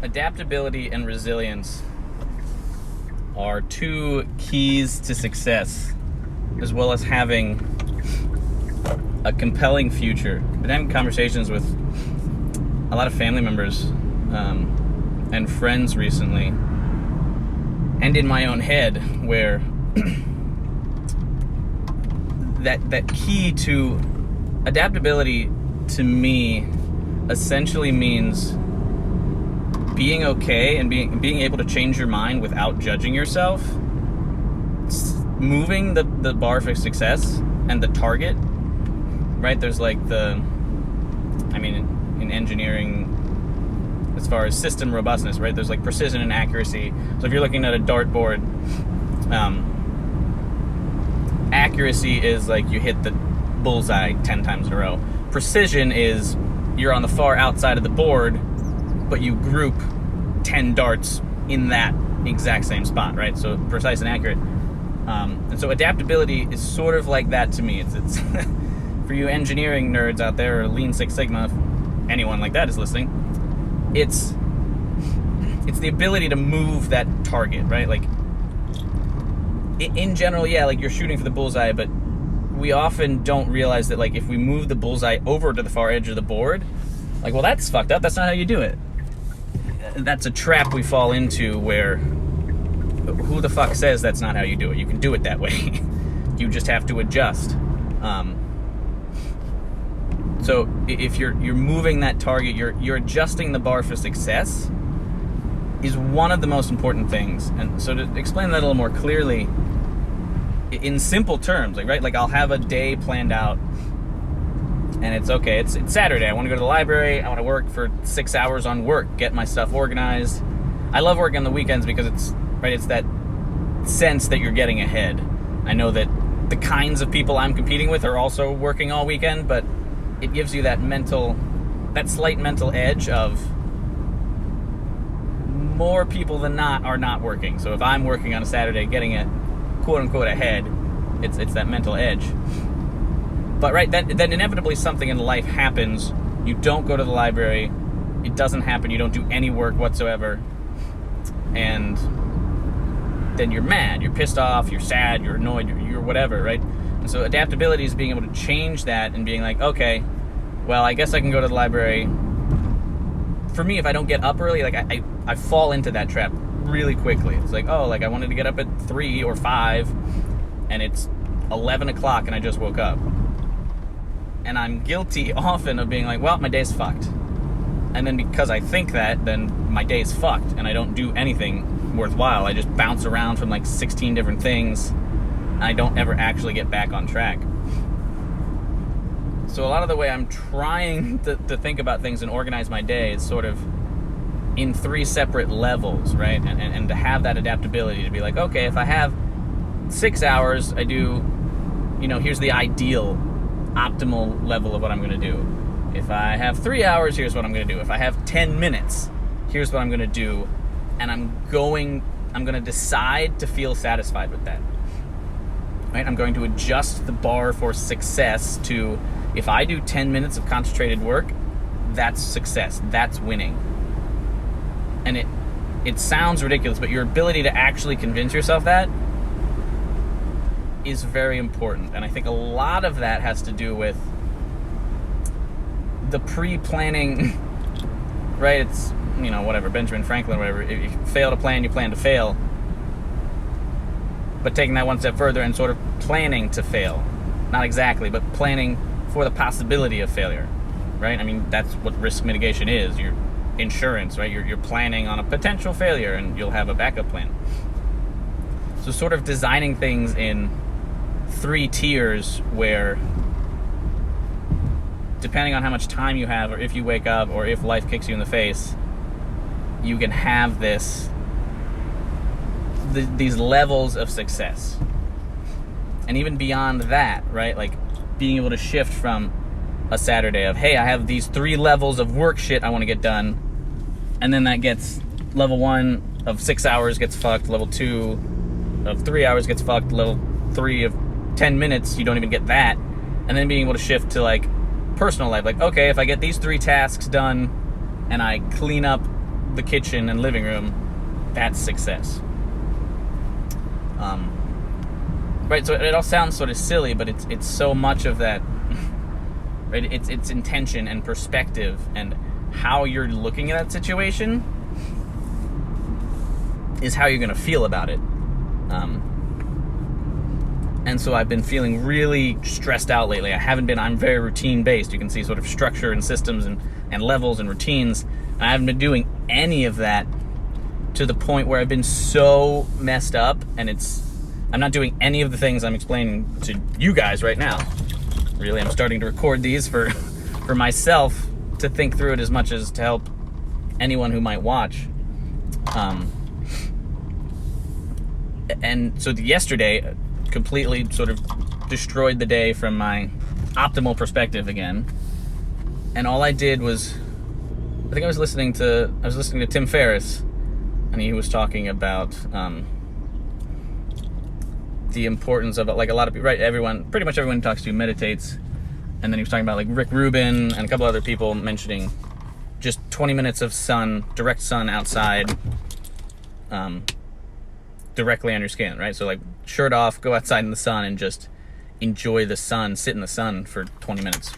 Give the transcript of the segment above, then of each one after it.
Adaptability and resilience are two keys to success, as well as having a compelling future. I've been having conversations with a lot of family members and friends recently, and in my own head, where that key to adaptability to me essentially means being okay and being able to change your mind without judging yourself, moving the bar for success and the target, right? There's like in engineering, as far as system robustness, right? There's like precision and accuracy. So if you're looking at a dartboard, accuracy is like you hit the bullseye 10 times in a row. Precision is you're on the far outside of the board, but you group 10 darts in that exact same spot, right? So precise and accurate. And so adaptability is sort of like that to me. It's for you engineering nerds out there, or Lean Six Sigma, if anyone like that is listening, it's the ability to move that target, right? Like in general, yeah, like you're shooting for the bullseye, but we often don't realize that, like, if we move the bullseye over to the far edge of the board, like, well, that's fucked up. That's not how you do it. That's a trap we fall into, where who the fuck says that's not how you do it? You can do it that way. You just have to adjust. So if you're moving that target, you're adjusting the bar for success is one of the most important things. And so to explain that a little more clearly, in simple terms, like I'll have a day planned out, and it's okay. It's Saturday. I want to go to the library. I want to work for 6 hours on work, get my stuff organized. I love working on the weekends because it's that sense that you're getting ahead. I know that the kinds of people I'm competing with are also working all weekend, but it gives you that slight mental edge of more people than not are not working. So if I'm working on a Saturday, getting it quote unquote ahead, it's that mental edge. But right, then inevitably something in life happens. You don't go to the library. It doesn't happen. You don't do any work whatsoever. And then you're mad, you're pissed off, you're sad, you're annoyed, you're whatever, right? And so adaptability is being able to change that and being like, okay, well, I guess I can go to the library. For me, if I don't get up early, like I fall into that trap really quickly. It's like, oh, like I wanted to get up at 3 or 5, and it's 11 o'clock and I just woke up. And I'm guilty often of being like, well, my day's fucked. And then because I think that, then my day's fucked and I don't do anything worthwhile. I just bounce around from like 16 different things, and I don't ever actually get back on track. So a lot of the way I'm trying to think about things and organize my day is sort of in 3 separate levels, right? And to have that adaptability to be like, okay, if I have 6 hours, I do, here's the ideal, optimal level of what I'm going to do. If I have 3 hours, here's what I'm going to do. If I have 10 minutes, here's what I'm going to do. And I'm going to decide to feel satisfied with that. Right? I'm going to adjust the bar for success to, if I do 10 minutes of concentrated work, that's success. That's winning. And it sounds ridiculous, but your ability to actually convince yourself that is very important. And I think a lot of that has to do with the pre-planning, right? It's, whatever, Benjamin Franklin, whatever. If you fail to plan, you plan to fail. But taking that one step further and sort of planning to fail. Not exactly, but planning for the possibility of failure, right? I mean, that's what risk mitigation is. Your insurance, right? You're planning on a potential failure, and you'll have a backup plan. So sort of designing things in 3 tiers where, depending on how much time you have, or if you wake up, or if life kicks you in the face, you can have these levels of success. And even beyond that, right? Like being able to shift from a Saturday of, hey, I have these 3 levels of work shit I want to get done. And then that gets level 1 of 6 hours gets fucked. Level 2 of 3 hours gets fucked. Level 3 of 10 minutes, you don't even get that. And then being able to shift to like personal life. Like, okay, if I get these 3 tasks done and I clean up the kitchen and living room, that's success. Right, so it all sounds sort of silly, but it's so much of that, right? It's intention and perspective and how you're looking at that situation is how you're going to feel about it. And so I've been feeling really stressed out lately. I'm very routine based. You can see sort of structure and systems and levels and routines. And I haven't been doing any of that to the point where I've been so messed up, and I'm not doing any of the things I'm explaining to you guys right now. Really, I'm starting to record these for myself to think through it as much as to help anyone who might watch. And so yesterday completely sort of destroyed the day from my optimal perspective again. And all I did was, I was listening to Tim Ferriss, and he was talking about the importance of, like, a lot of people, right? Pretty much everyone he talks to meditates. And then he was talking about, like, Rick Rubin and a couple other people mentioning just 20 minutes of sun, direct sun outside, directly on your skin, right? So, like, shirt off, go outside in the sun and just enjoy the sun, sit in the sun for 20 minutes.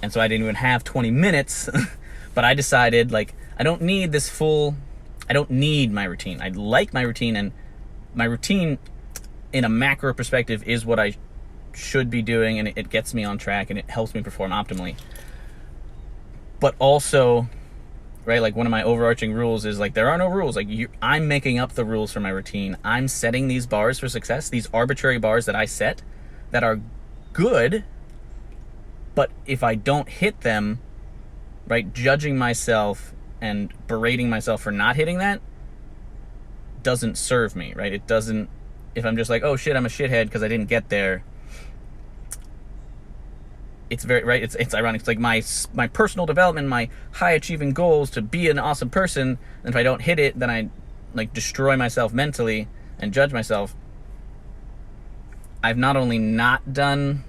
And so I didn't even have 20 minutes, but I decided, like, I don't need my routine. I like my routine, and my routine in a macro perspective is what I should be doing, and it gets me on track and it helps me perform optimally. But also, right, like, one of my overarching rules is, like, there are no rules. Like, I'm making up the rules for my routine. I'm setting these bars for success, these arbitrary bars that I set that are good, but if I don't hit them, right, judging myself and berating myself for not hitting that doesn't serve me, right? It doesn't, if I'm just like, oh shit, I'm a shithead because I didn't get there. It's very, right, it's ironic. It's like my personal development, my high achieving goals to be an awesome person, and if I don't hit it, then I, like, destroy myself mentally and judge myself. I've not only not done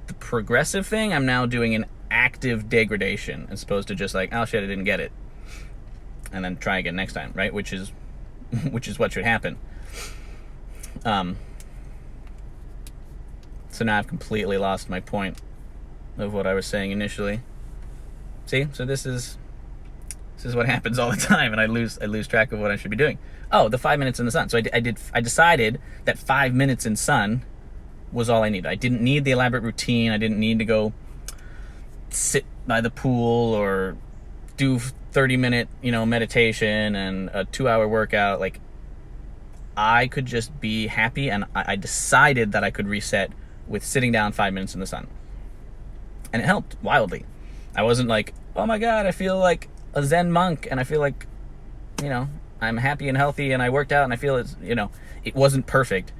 the progressive thing, I'm now doing an active degradation as opposed to just like, oh shit, I didn't get it, and then try again next time, right? Which is what should happen. So now I've completely lost my point of what I was saying initially. See, so this is what happens all the time, and I lose track of what I should be doing. Oh, the 5 minutes in the sun. So I decided that 5 minutes in sun was all I needed. I didn't need the elaborate routine. I didn't need to go sit by the pool or do 30-minute, meditation and a 2-hour workout. Like, I could just be happy, and I decided that I could reset with sitting down 5 minutes in the sun. And it helped wildly. I wasn't like, oh my God, I feel like a Zen monk, and I feel like, I'm happy and healthy, and I worked out, and I feel it wasn't perfect,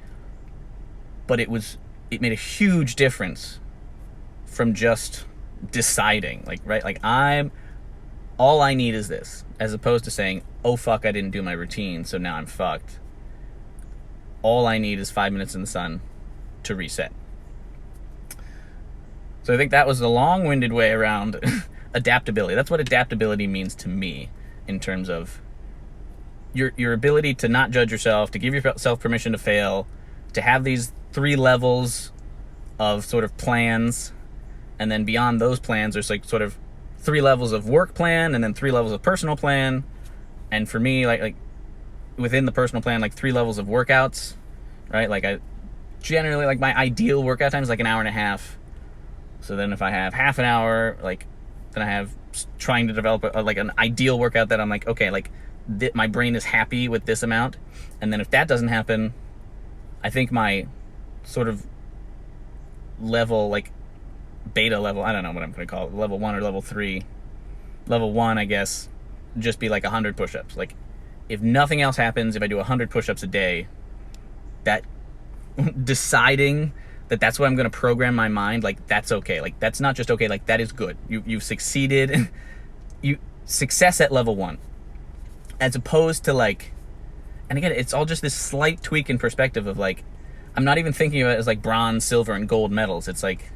but it made a huge difference from just deciding, like, right? Like, all I need is this, as opposed to saying, oh fuck, I didn't do my routine, so now I'm fucked. All I need is 5 minutes in the sun to reset. So I think that was a long-winded way around adaptability. That's what adaptability means to me, in terms of your ability to not judge yourself, to give yourself permission to fail, to have these 3 levels of sort of plans, and then beyond those plans there's like sort of 3 levels of work plan, and then 3 levels of personal plan. And for me, like within the personal plan, like 3 levels of workouts, right? Like, I generally, like, my ideal workout time is like an hour and a half. So then if I have half an hour, like, then I have trying to develop like an ideal workout that I'm like, okay, like, my brain is happy with this amount. And then if that doesn't happen, I think my sort of level, like beta level, I don't know what I'm going to call it, level 1 or level 3. Level 1, I guess, just be like 100 push-ups. Like, if nothing else happens, if I do 100 push-ups a day, that deciding that that's what I'm going to program my mind, like, that's okay. Like, that's not just okay, like, that is good. You've succeeded. Success at level 1. As opposed to, like, and again, it's all just this slight tweak in perspective of, like, I'm not even thinking of it as like bronze, silver, and gold medals. It's like,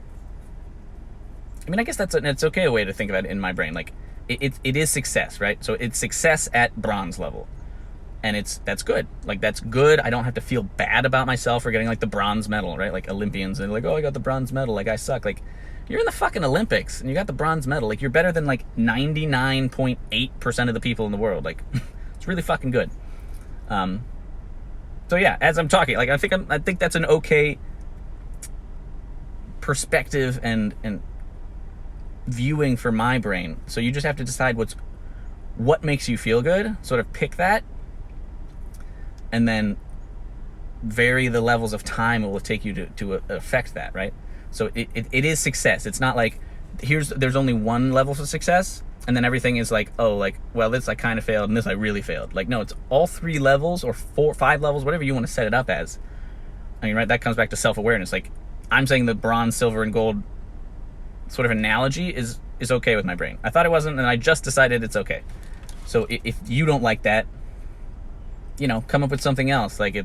I mean, I guess it's okay a way to think about it in my brain. Like, it is success, right? So it's success at bronze level. And that's good. Like, that's good. I don't have to feel bad about myself for getting, like, the bronze medal, right? Like, Olympians, and like, oh, I got the bronze medal. Like, I suck. Like, you're in the fucking Olympics, and you got the bronze medal. Like, you're better than, like, 99.8% of the people in the world. Like, it's really fucking good. So, yeah, as I'm talking, like, I think that's an okay perspective and viewing for my brain. So you just have to decide what makes you feel good, sort of pick that, and then vary the levels of time it will take you to affect that, right? So it is success. It's not like there's only one level for success, and then everything is like, oh, like, well, this I kind of failed, and this I really failed. Like, no, it's all 3 levels or 4, 5 levels, whatever you want to set it up as. I mean, right, that comes back to self-awareness. Like, I'm saying the bronze, silver, and gold sort of analogy is okay with my brain. I thought it wasn't, and I just decided it's okay. So if you don't like that, come up with something else. Like,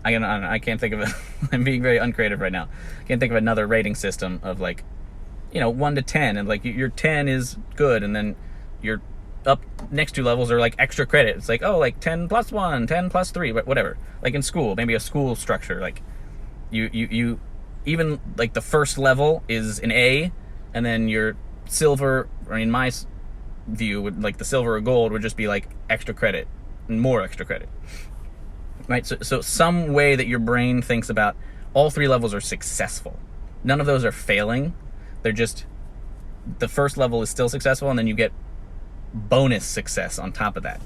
I can't think of it. I'm being very uncreative right now. I can't think of another rating system of, like, 1 to 10, and like your 10 is good, and then your up next 2 levels are like extra credit. It's like, oh, like 10 plus 1, 10 plus 3, but whatever. Like in school, maybe a school structure, like you even like the first level is an A, and then your silver, or in my view, would, like, the silver or gold would just be like extra credit and more extra credit, right? So some way that your brain thinks about all 3 levels are successful. None of those are failing. They're just, the first level is still successful, and then you get bonus success on top of that.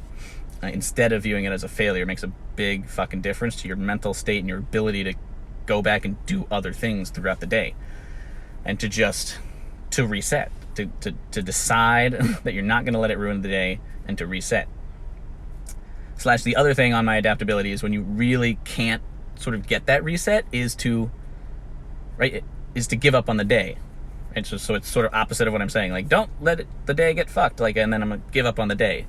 Instead of viewing it as a failure, it makes a big fucking difference to your mental state and your ability to go back and do other things throughout the day, and to reset, to decide that you're not going to let it ruin the day, and to reset. / the other thing on my adaptability is when you really can't sort of get that reset is to give up on the day. And so it's sort of opposite of what I'm saying. Like, don't let the day get fucked. Like, and then I'm going to give up on the day.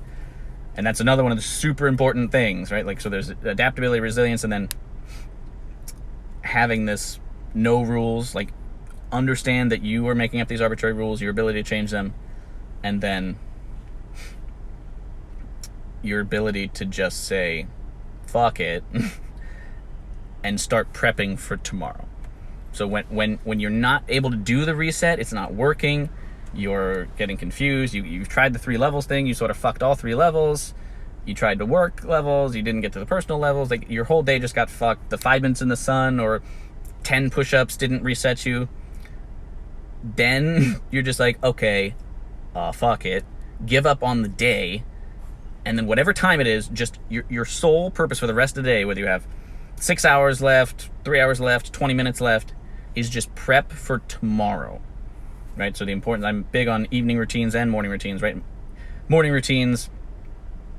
And that's another one of the super important things, right? Like, so there's adaptability, resilience, and then having this no rules, like, understand that you are making up these arbitrary rules, your ability to change them, and then your ability to just say, fuck it, and start prepping for tomorrow. So when you're not able to do the reset, it's not working, you're getting confused, you've tried the 3 levels thing, you sort of fucked all 3 levels, you tried to work levels, you didn't get to the personal levels, like, your whole day just got fucked, the 5 minutes in the sun or 10 push-ups didn't reset you, then you're just like, okay, fuck it, give up on the day, and then whatever time it is, just your sole purpose for the rest of the day, whether you have 6 hours left, 3 hours left, 20 minutes left, is just prep for tomorrow, right? So I'm big on evening routines and morning routines, right? Morning routines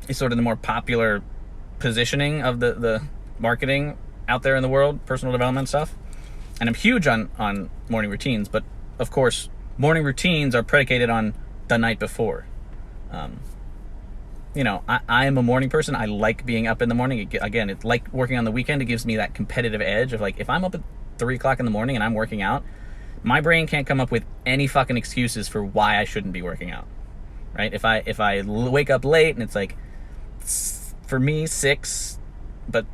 is sort of the more popular positioning of the marketing out there in the world, personal development stuff. And I'm huge on morning routines, but of course, morning routines are predicated on the night before. I am a morning person. I like being up in the morning. Again, it's like working on the weekend. It gives me that competitive edge of, like, if I'm up at 3 o'clock in the morning and I'm working out, my brain can't come up with any fucking excuses for why I shouldn't be working out, right? If I wake up late and it's like, for me, 6, but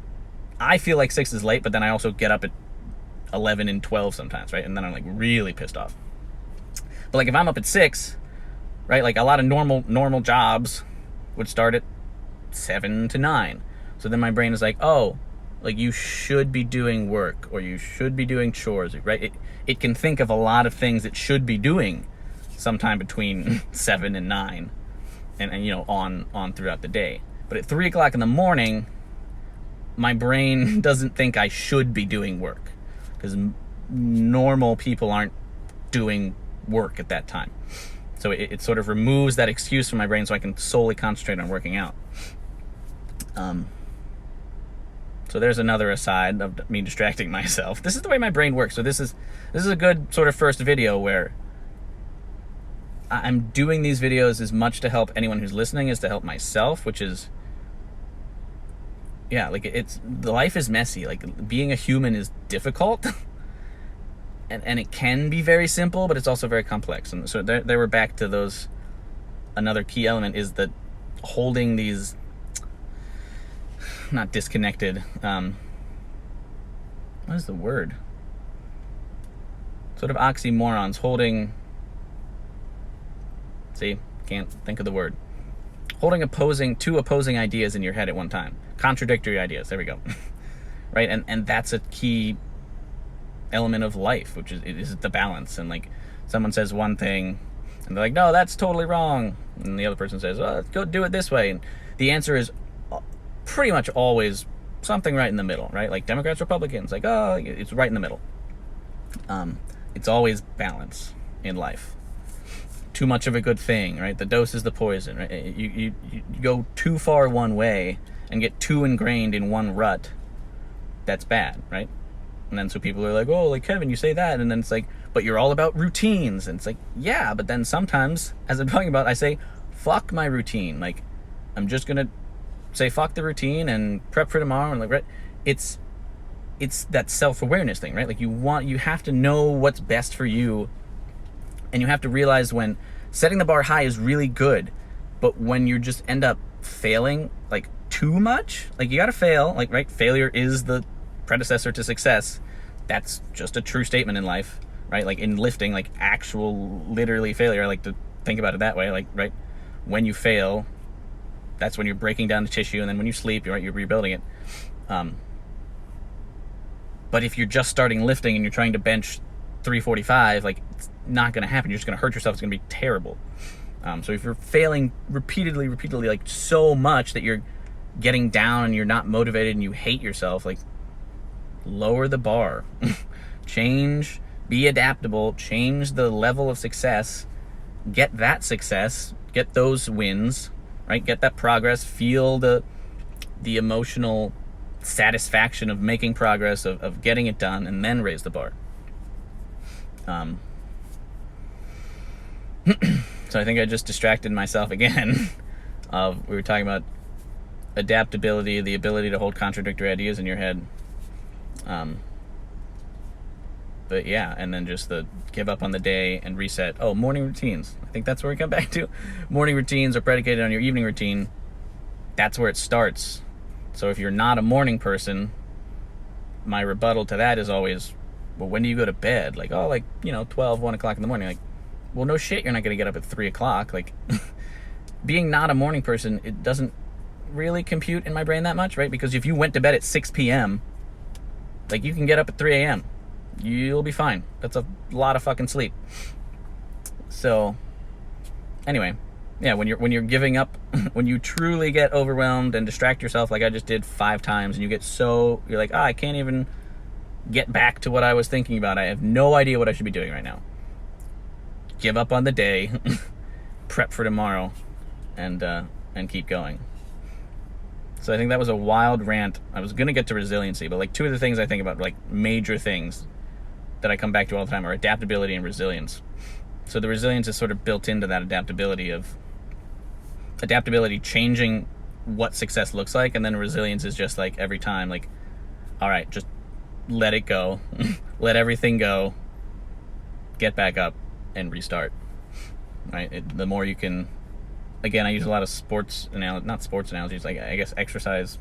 I feel like 6 is late, but then I also get up at 11 and 12 sometimes, right? And then I'm, like, really pissed off. But, like, if I'm up at 6, right, like, a lot of normal jobs would start at 7 to 9. So then my brain is like, oh, like, you should be doing work, or you should be doing chores, right? It can think of a lot of things it should be doing sometime between 7 and 9 and on throughout the day. But at 3 o'clock in the morning, my brain doesn't think I should be doing work, because normal people aren't doing work at that time. So it sort of removes that excuse from my brain so I can solely concentrate on working out. So there's another aside of me distracting myself. This is the way my brain works. So this is a good sort of first video where I'm doing these videos as much to help anyone who's listening as to help myself, which is, yeah, like, the life is messy. Like, being a human is difficult. and it can be very simple, but it's also very complex. And so there we're back to those. Another key element is that holding these, not disconnected, what is the word? Sort of oxymorons, holding, see, can't think of the word. Holding two opposing ideas in your head at one time. Contradictory ideas, there we go. Right, and that's a key element of life, which is the balance. And like, someone says one thing, and they're like, no, that's totally wrong. And the other person says, oh, let's go do it this way. And the answer is pretty much always something right in the middle, right? Like Democrats, Republicans, like, oh, it's right in the middle. It's always balance in life. Too much of a good thing, right? The dose is the poison, right? You go too far one way and get too ingrained in one rut, that's bad, right? And then so people are like, oh, like, Kevin, you say that, and then it's like, but you're all about routines. And it's like, yeah, but then sometimes, as I'm talking about, I say, fuck my routine. Like, I'm just gonna say fuck the routine and prep for tomorrow. And like, right, it's that self-awareness thing, right? Like, you have to know what's best for you, and you have to realize when setting the bar high is really good, but when you just end up failing like too much, like, you gotta fail, like, right? Failure is the predecessor to success. That's just a true statement in life, right? Like in lifting, like actual literally failure, I like to think about it that way. Like, right, when you fail, that's when you're breaking down the tissue, and then when you sleep, you're rebuilding it. But if you're just starting lifting and you're trying to bench 345, like, it's not going to happen. You're just going to hurt yourself. It's going to be terrible. So if you're failing repeatedly, like so much that you're getting down and you're not motivated and you hate yourself, like, lower the bar. Change, be adaptable, change the level of success, get that success, get those wins, right? Get that progress, feel the emotional satisfaction of making progress, of getting it done, and then raise the bar. So I think I just distracted myself again. We were talking about adaptability, the ability to hold contradictory ideas in your head. But yeah, and then just the give up on the day and reset. Oh, morning routines. I think that's where we come back to. Morning routines are predicated on your evening routine. That's where it starts. So if you're not a morning person, my rebuttal to that is always, well, when do you go to bed? Like, oh, like, 12, 1 o'clock in the morning. Like, well, no shit, you're not going to get up at 3 o'clock. Like, being not a morning person, it doesn't really compute in my brain that much, right? Because if you went to bed at 6 p.m., like, you can get up at 3 a.m. You'll be fine. That's a lot of fucking sleep. So, anyway, yeah, when you're giving up, when you truly get overwhelmed and distract yourself, like I just did 5 times, and you're like, I can't even get back to what I was thinking about. I have no idea what I should be doing right now. Give up on the day, prep for tomorrow, and keep going. So I think that was a wild rant. I was gonna get to resiliency, but like 2 of the things I think about, like major things that I come back to all the time, are adaptability and resilience. So the resilience is sort of built into that adaptability changing what success looks like, and then resilience is just like every time, like, all right, just let it go, let everything go, get back up and restart, right? The more you can, again, I use a lot of not sports analogies, like I guess exercise,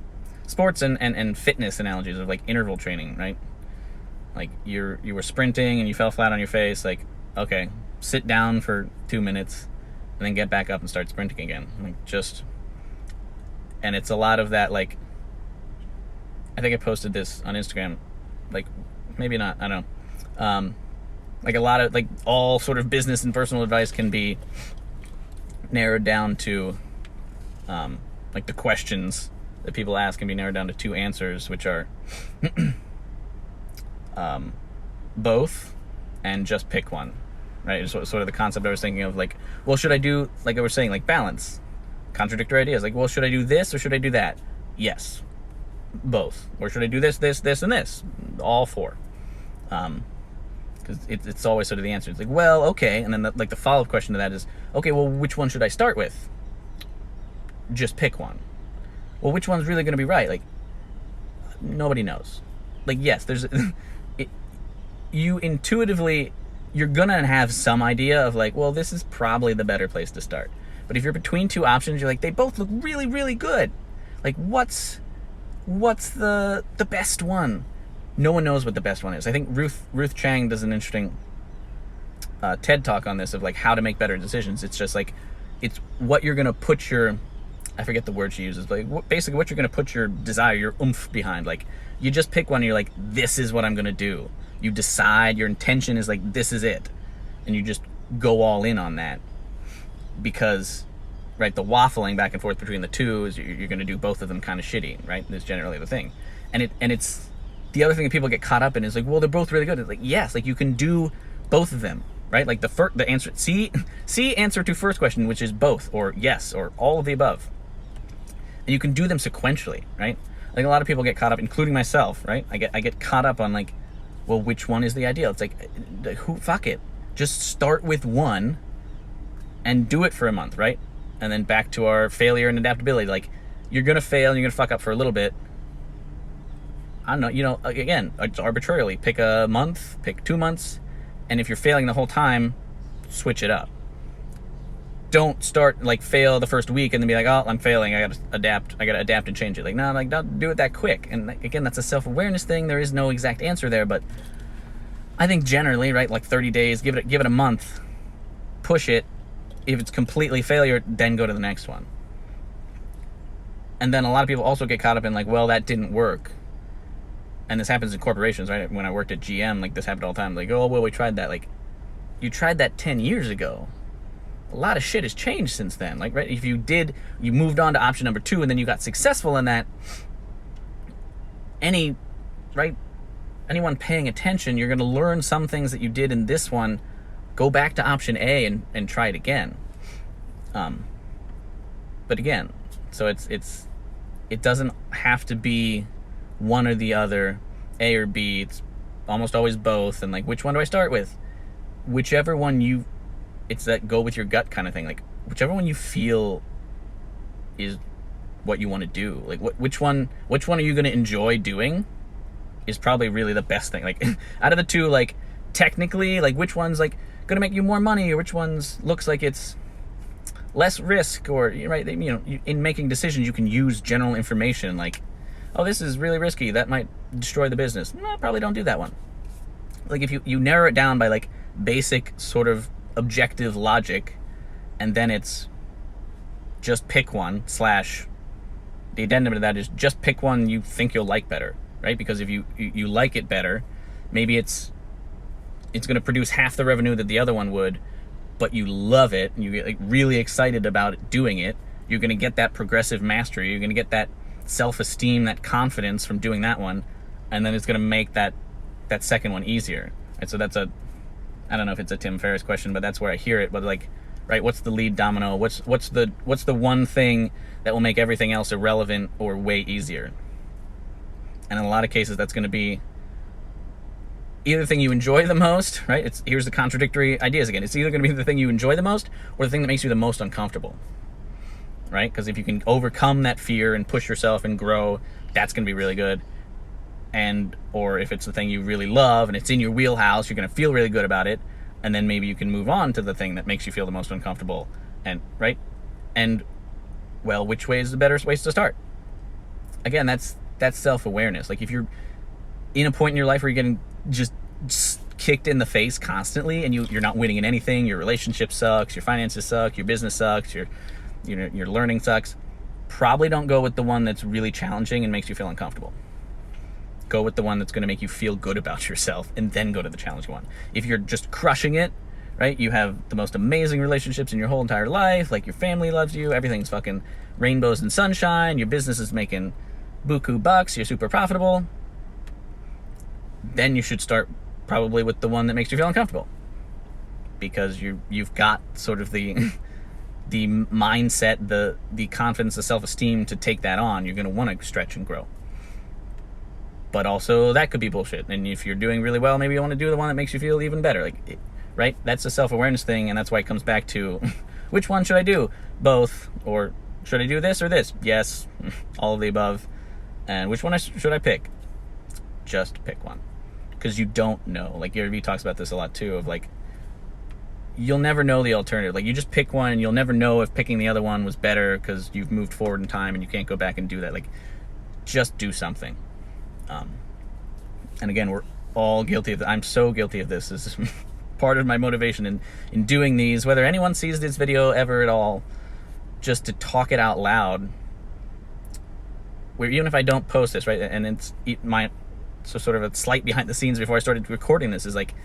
sports and fitness analogies of like interval training, right? Like you were sprinting and you fell flat on your face, like, okay, sit down for 2 minutes and then get back up and start sprinting again. Like, and it's a lot of that, like, I think I posted this on Instagram, like, maybe not, I don't know. Like a lot of, like, all sort of business and personal advice can be narrowed down to, like, the questions that people ask can be narrowed down to 2 answers, which are both and just pick one, right? It's sort of the concept I was thinking of, like, well, should I do, like I was saying, like, balance, contradictory ideas, like, well, should I do this or should I do that? Yes, both. Or should I do this, and this? All 4. Because it's always sort of the answer. It's like, well, okay, and then the follow-up question to that is, okay, well, which one should I start with? Just pick one. Well, which one's really going to be right? Like, nobody knows. Like, yes, you intuitively, you're gonna have some idea of like, well, this is probably the better place to start. But if you're between two options, you're like, they both look really, really good. Like, what's the best one? No one knows what the best one is. I think Ruth Chang does an interesting TED talk on this of like how to make better decisions. It's just like, it's what you're gonna put your, I forget the word she uses, but like basically what you're gonna put your desire, your oomph behind. Like, you just pick one and you're like, this is what I'm gonna do. You decide, your intention is like, this is it. And you just go all in on that. Because, right, the waffling back and forth between the two is you're gonna do both of them kind of shitty, right? That's generally the thing. And it's, the other thing that people get caught up in is like, well, they're both really good. It's like, yes, like you can do both of them, right? Like the answer, C answer to first question, which is both, or yes, or all of the above. And you can do them sequentially, right? I think a lot of people get caught up, including myself, right? I get caught up on like, well, which one is the ideal? It's like, fuck it. Just start with one and do it for a month, right? And then back to our failure and adaptability. Like, you're gonna fail and you're gonna fuck up for a little bit. I don't know, again, it's arbitrarily. Pick a month, pick 2 months, and if you're failing the whole time, switch it up. Don't start, like, fail the first week and then be like, oh, I'm failing, I gotta adapt and change it. Like, no, like, don't do it that quick. And again, that's a self-awareness thing. There is no exact answer there, but I think generally, right, like 30 days, give it a month, push it. If it's completely failure, then go to the next one. And then a lot of people also get caught up in like, well, that didn't work. And this happens in corporations, right? When I worked at GM, like this happened all the time. Like, oh, well, we tried that. Like, you tried that 10 years ago. A lot of shit has changed since then. Like, right? If you moved on to option number 2 and then you got successful in that, anyone paying attention, you're going to learn some things that you did in this one. Go back to option A and try it again. But again, so it doesn't have to be one or the other, A or B. It's almost always both. And like, which one do I start with? Whichever one it's that go with your gut kind of thing. Like, whichever one you feel is what you want to do. Like, which one are you going to enjoy doing is probably really the best thing. Like, out of the two, like, technically, like, which one's like going to make you more money, or which one's looks like it's less risk, or, right, in making decisions, you can use general information like, oh, this is really risky, that might destroy the business. No, probably don't do that one. Like, if you narrow it down by like basic sort of objective logic, and then it's just pick one, / the addendum to that is just pick one you think you'll like better, right? Because if you like it better, maybe it's going to produce half the revenue that the other one would, but you love it and you get like really excited about it, doing it. You're going to get that progressive mastery. You're going to get that self-esteem, that confidence from doing that one, and then it's going to make that second one easier. And so that's I don't know if it's a Tim Ferriss question, but that's where I hear it. But like, right, what's the lead domino? What's the one thing that will make everything else irrelevant or way easier? And in a lot of cases, that's going to be either the thing you enjoy the most, right? Here's the contradictory ideas again. It's either going to be the thing you enjoy the most or the thing that makes you the most uncomfortable, right? Because if you can overcome that fear and push yourself and grow, that's going to be really good. Or if it's the thing you really love and it's in your wheelhouse, you're going to feel really good about it. And then maybe you can move on to the thing that makes you feel the most uncomfortable. And, right? And, well, which way is the better way to start? Again, that's self-awareness. Like, if you're in a point in your life where you're getting just kicked in the face constantly and you're not winning in anything, your relationship sucks, your finances suck, your business sucks, your learning sucks, probably don't go with the one that's really challenging and makes you feel uncomfortable. Go with the one that's going to make you feel good about yourself, and then go to the challenging one. If you're just crushing it, right, you have the most amazing relationships in your whole entire life, like your family loves you, everything's fucking rainbows and sunshine, your business is making buku bucks, you're super profitable, then you should start probably with the one that makes you feel uncomfortable, because you've got sort of the mindset, the confidence, the self-esteem to take that on. You're going to want to stretch and grow. But also, that could be bullshit. And if you're doing really well, maybe you want to do the one that makes you feel even better. Right? That's a self-awareness thing, and that's why it comes back to, which one should I do? Both. Or should I do this or this? Yes. All of the above. And which one should I pick? Just pick one. because you don't know. Like Gary Vee talks about this a lot too, of like, you'll never know the alternative. Like, you just pick one and you'll never know if picking the other one was better because you've moved forward in time and you can't go back and do that. Like, just do something. And again, we're all guilty of that. I'm so guilty of this. This is part of my motivation in doing these, whether anyone sees this video ever at all, just to talk it out loud. Where even if I don't post this, right, and it's so sort of a slight behind the scenes before I started recording this is like,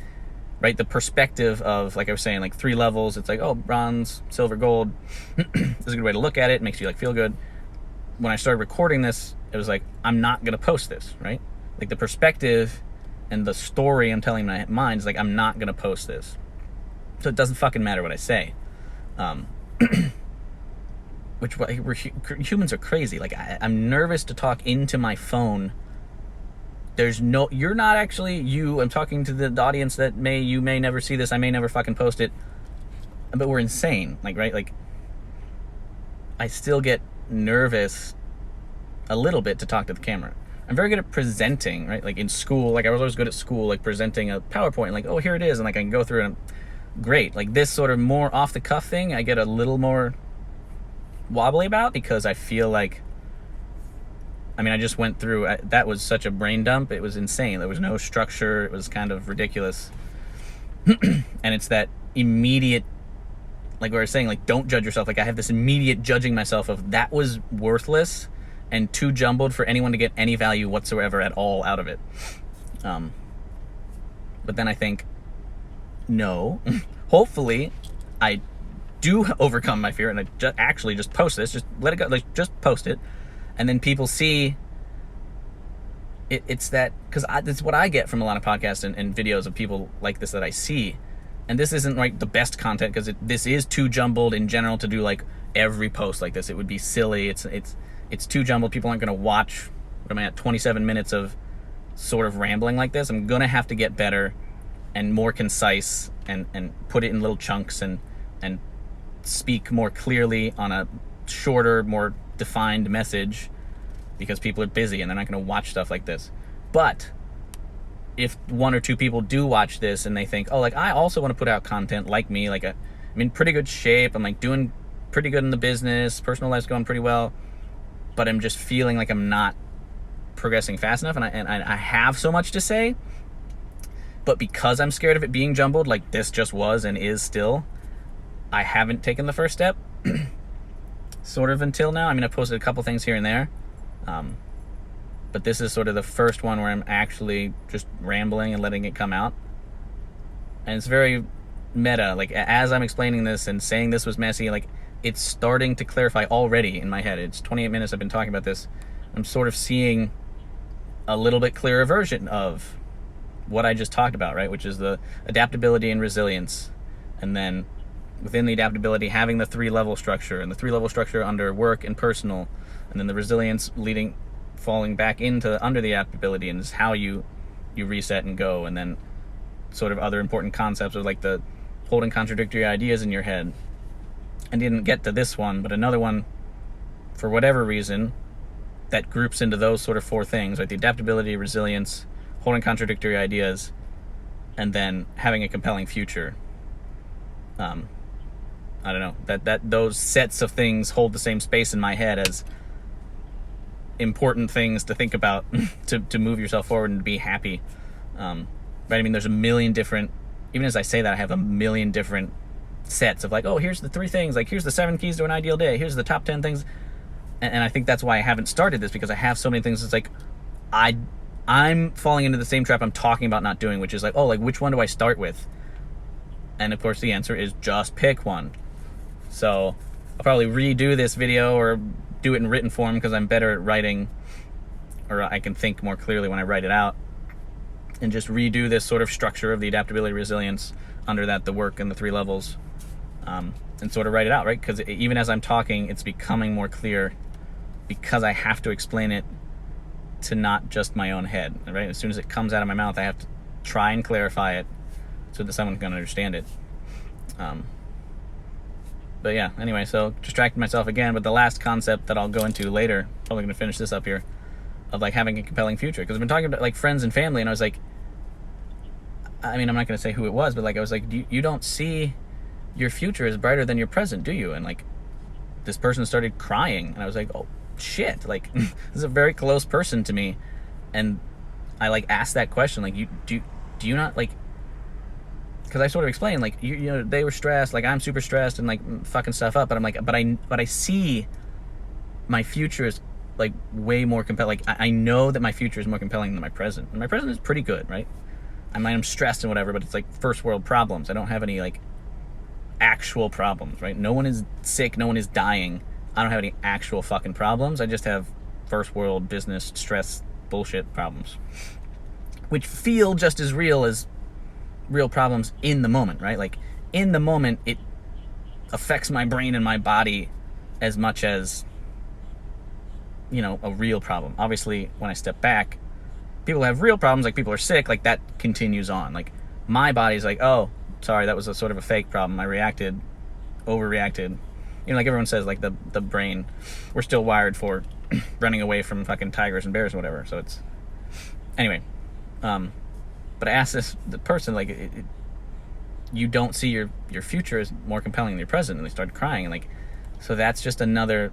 right, the perspective of, like I was saying, like 3 levels. It's like, oh, bronze, silver, gold. This is a good way to look at it. It makes you like feel good. When I started recording this, it was like, I'm not gonna post this, right? Like the perspective and the story I'm telling my mind is like, I'm not gonna post this. So it doesn't fucking matter what I say. Which humans are crazy. Like I'm nervous to talk into my phone. You're not actually you. I'm talking to the audience that you may never see this. I may never fucking post it. But we're insane. Like, right? Like, I still get nervous a little bit to talk to the camera. I'm very good at presenting, right? Like in school, like I was always good at school, like presenting a PowerPoint, like, oh, here it is. And like, I can go through it and great. Like this sort of more off the cuff thing, I get a little more wobbly about because I feel like, I mean, I just went through, that was such a brain dump. It was insane. There was no structure. It was kind of ridiculous. And it's that immediate, like we were saying, like, don't judge yourself. Like I have this immediate judging myself of that was worthless and too jumbled for anyone to get any value whatsoever at all out of it. But then I think, no, hopefully I do overcome my fear and I actually just post this, just let it go, like just post it. And then people see it, it's that, because it's what I get from a lot of podcasts and videos of people like this that I see. And this isn't like the best content because this is too jumbled in general to do like every post like this. It would be silly. It's too jumbled. People aren't going to watch, what am I at, 27 minutes of sort of rambling like this. I'm going to have to get better and more concise and put it in little chunks and speak more clearly on a shorter, more defined message because people are busy and they're not going to watch stuff like this. But if 1 or 2 people do watch this and they think, oh, like I also want to put out content like me, like I'm in pretty good shape, I'm like doing pretty good in the business, personal life's going pretty well, but I'm just feeling like I'm not progressing fast enough and I have so much to say, but because I'm scared of it being jumbled, like this just was and is still, I haven't taken the first step. Sort of until now. I mean, I posted a couple things here and there, but this is sort of the first one where I'm actually just rambling and letting it come out. And it's very meta. Like as I'm explaining this and saying this was messy, like it's starting to clarify already in my head. It's 28 minutes I've been talking about this. I'm sort of seeing a little bit clearer version of what I just talked about, right? Which is the adaptability and resilience, and then within the adaptability, having the 3-level structure, and the 3-level structure under work and personal, and then the resilience falling back into under the adaptability, and is how you reset and go, and then sort of other important concepts of like the holding contradictory ideas in your head. I didn't get to this one, but another one, for whatever reason, that groups into those sort of 4 things, right? The adaptability, resilience, holding contradictory ideas, and then having a compelling future. I don't know, that those sets of things hold the same space in my head as important things to think about to move yourself forward and to be happy. Right? I mean, there's a million different, even as I say that, I have a million different sets of like, oh, here's the 3 things, like here's the 7 keys to an ideal day, here's the top 10 things. And I think that's why I haven't started this, because I have so many things. It's like, I'm falling into the same trap I'm talking about not doing, which is like, oh, like which one do I start with? And of course the answer is just pick one. So I'll probably redo this video or do it in written form because I'm better at writing, or I can think more clearly when I write it out, and just redo this sort of structure of the adaptability, resilience, under that the work and the 3 levels, and sort of write it out, right? Because even as I'm talking, it's becoming more clear because I have to explain it to not just my own head, right? As soon as it comes out of my mouth, I have to try and clarify it so that someone can understand it. But yeah, anyway, so distracted myself again, but the last concept that I'll go into later, probably going to finish this up here, of like having a compelling future, because I've been talking about like friends and family, and I was like, I mean, I'm not going to say who it was, but like, I was like, you don't see your future is brighter than your present, do you? And like, this person started crying, and I was like, oh shit, like this is a very close person to me. And I like asked that question, like, do you not like, because I sort of explained, like, you know, they were stressed, like I'm super stressed and like fucking stuff up, but I'm like, but I see my future is like way more compelling. Like I know that my future is more compelling than my present, and my present is pretty good, right? I mean, I'm stressed and whatever, but it's like first world problems. I don't have any like actual problems, right? No one is sick, no one is dying. I don't have any actual fucking problems. I just have first world business stress bullshit problems, which feel just as real as real problems in the moment, right? Like in the moment, it affects my brain and my body as much as, you know, a real problem. Obviously, when I step back, people have real problems, like people are sick, like that continues on. Like my body's like, oh, sorry, that was a sort of a fake problem. I overreacted. You know, like everyone says, like the brain, we're still wired for running away from fucking tigers and bears and whatever. So it's, anyway, but I asked the person, like, you don't see your future as more compelling than your present, and they started crying, and like, so that's just another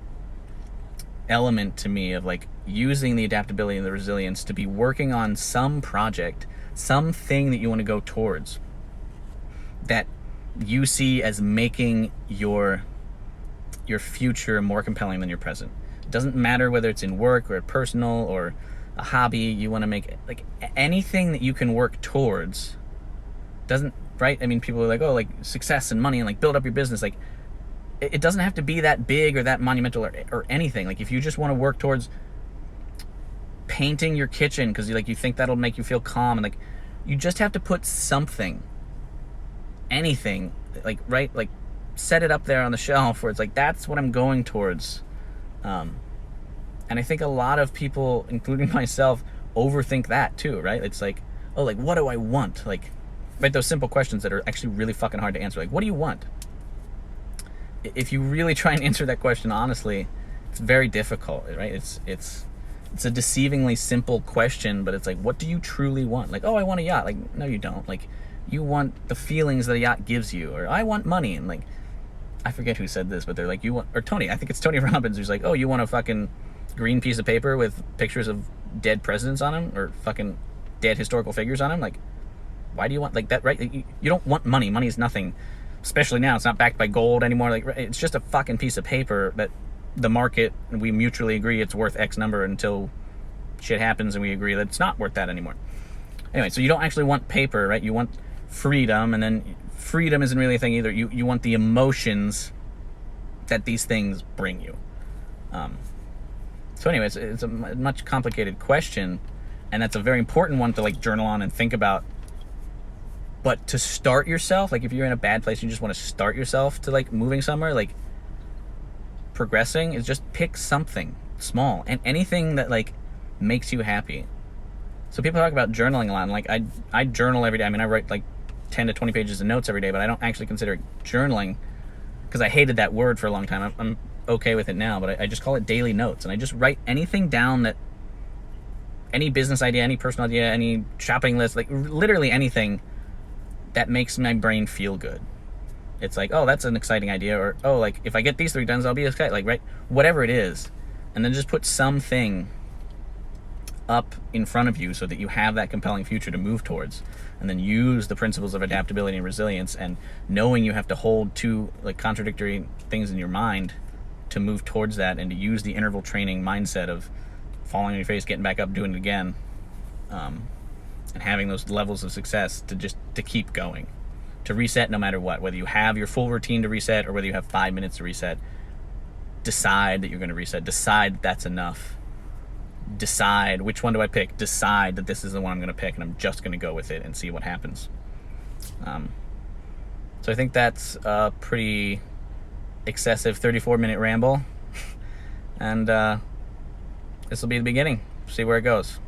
element to me of like using the adaptability and the resilience to be working on some project, something that you want to go towards, that you see as making your future more compelling than your present. It doesn't matter whether it's in work or personal or a hobby. You want to make like anything that you can work towards. Doesn't, right? I mean, people are like, oh, like success and money and like build up your business. Like it doesn't have to be that big or that monumental or anything. Like if you just want to work towards painting your kitchen because you think that'll make you feel calm, and like you just have to put something, anything, like, right, like set it up there on the shelf where it's like, that's what I'm going towards. And I think a lot of people, including myself, overthink that too, right? It's like, oh, like, what do I want? Like, right, those simple questions that are actually really fucking hard to answer. Like, what do you want? If you really try and answer that question honestly, it's very difficult, right? It's a deceivingly simple question, but it's like, what do you truly want? Like, oh, I want a yacht. Like, no, you don't. Like, you want the feelings that a yacht gives you, or I want money. And like, I forget who said this, but they're like, you want, or Tony, I think it's Tony Robbins, who's like, oh, you want a fucking green piece of paper with pictures of dead presidents on them, or fucking dead historical figures on them? Like, why do you want like that, right? You don't want money. Money is nothing, especially now. It's not backed by gold anymore. Like, it's just a fucking piece of paper that the market, and we mutually agree it's worth X number until shit happens and we agree that it's not worth that anymore. Anyway, so you don't actually want paper, right? You want freedom, and then freedom isn't really a thing either. You want the emotions that these things bring you. So anyway, it's a much complicated question, and that's a very important one to like journal on and think about. But to start yourself, like if you're in a bad place, you just want to start yourself to like moving somewhere, like progressing, is just pick something small and anything that like makes you happy. So people talk about journaling a lot, and like I journal every day. I mean, I write like 10 to 20 pages of notes every day, but I don't actually consider it journaling because I hated that word for a long time. I'm okay with it now, but I just call it daily notes, and I just write anything down, that any business idea, any personal idea, any shopping list, like literally anything that makes my brain feel good. It's like, oh, that's an exciting idea, or oh, like if I get these 3 done, I'll be excited, like, right, whatever it is. And then just put something up in front of you so that you have that compelling future to move towards, and then use the principles of adaptability and resilience, and knowing you have to hold 2 like contradictory things in your mind to move towards that, and to use the interval training mindset of falling on your face, getting back up, doing it again, and having those levels of success to keep going, to reset no matter what, whether you have your full routine to reset or whether you have 5 minutes to reset. Decide that you're going to reset. Decide that's enough. Decide, which one do I pick? Decide that this is the one I'm going to pick, and I'm just going to go with it and see what happens. So I think that's a pretty excessive 34-minute ramble, and this will be the beginning. See where it goes.